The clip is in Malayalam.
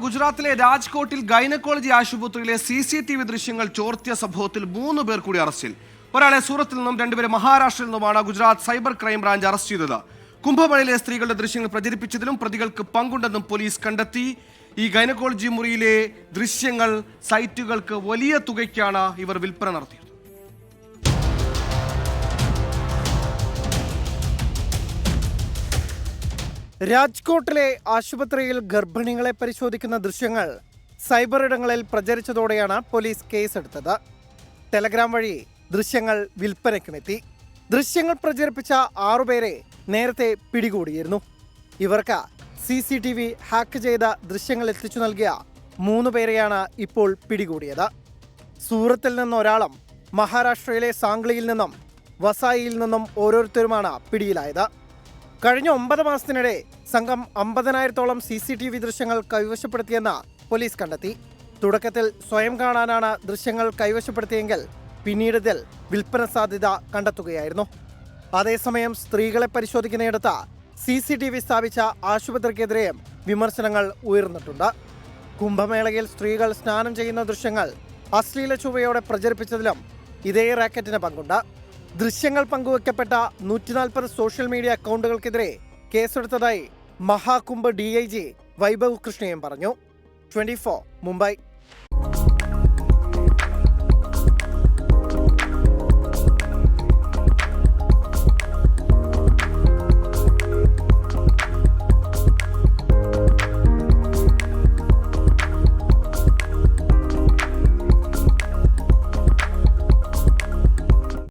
ഗുജറാത്തിലെ രാജ്കോട്ടിൽ ഗൈനക്കോളജി ആശുപത്രിയിലെ CCTV ദൃശ്യങ്ങൾ ചോർത്തിയ സംഭവത്തിൽ 3 പേർ കൂടി അറസ്റ്റിൽ. ഒരാളെ സൂറത്തിൽ നിന്നും 2 പേരെ മഹാരാഷ്ട്രയിൽ നിന്നുമാണ് Gujarat cyber crime branch arrest ചെയ്തത്. കുംഭമേളയിലെ സ്ത്രീകളുടെ ദൃശ്യങ്ങൾ പ്രചരിപ്പിച്ചതിലും പ്രതികൾക്ക് പങ്കുണ്ടെന്നും പോലീസ് കണ്ടെത്തി. ഈ ഗൈനക്കോളജി മുറിയിലെ ദൃശ്യങ്ങൾ സൈറ്റുകൾക്ക് വലിയ തുകയ്ക്കാണ് ഇവർ വിൽപ്പന നടത്തിയത്. രാജ്കോട്ടിലെ ആശുപത്രിയിൽ ഗർഭിണികളെ പരിശോധിക്കുന്ന ദൃശ്യങ്ങൾ സൈബർ ഇടങ്ങളിൽ പ്രചരിച്ചതോടെയാണ് പോലീസ് കേസെടുത്തത്. ടെലഗ്രാം വഴി ദൃശ്യങ്ങൾ വിൽപ്പനയ്ക്കുമെത്തി. ദൃശ്യങ്ങൾ പ്രചരിപ്പിച്ച 6 പേരെ നേരത്തെ പിടികൂടിയിരുന്നു. ഇവർക്ക് CCTV ഹാക്ക് ചെയ്ത ദൃശ്യങ്ങൾ എത്തിച്ചു നൽകിയ 3 പേരെയാണ് ഇപ്പോൾ പിടികൂടിയത്. സൂറത്തിൽ നിന്ന് ഒരാളും മഹാരാഷ്ട്രയിലെ സാംഗ്ലിയിൽ നിന്നും വസായിയിൽ നിന്നും ഓരോരുത്തരുമാണ് പിടിയിലായത്. കഴിഞ്ഞ 9 മാസത്തിനിടെ സംഘം 50,000-ഓളം CCTV ദൃശ്യങ്ങൾ കൈവശപ്പെടുത്തിയെന്ന് പോലീസ് കണ്ടെത്തി. തുടക്കത്തിൽ സ്വയം കാണാനാണ് ദൃശ്യങ്ങൾ കൈവശപ്പെടുത്തിയെങ്കിൽ പിന്നീട് ഇതിൽ വിൽപ്പന സാധ്യത കണ്ടെത്തുകയായിരുന്നു. അതേസമയം സ്ത്രീകളെ പരിശോധിക്കുന്നിടത്ത് CCTV സ്ഥാപിച്ച ആശുപത്രിക്കെതിരെയും വിമർശനങ്ങൾ ഉയർന്നിട്ടുണ്ട്. കുംഭമേളയിൽ സ്ത്രീകൾ സ്നാനം ചെയ്യുന്ന ദൃശ്യങ്ങൾ അശ്ലീല ചുവയോടെ പ്രചരിപ്പിച്ചതിലും ഇതേ റാക്കറ്റിന് പങ്കുണ്ട്. ദൃശ്യങ്ങൾ പങ്കുവയ്ക്കപ്പെട്ട 140 social media അക്കൗണ്ടുകൾക്കെതിരെ കേസെടുത്തതായി Maha Kumbh DIG Vaibhav കൃഷ്ണയും പറഞ്ഞു. 24 മുംബൈ.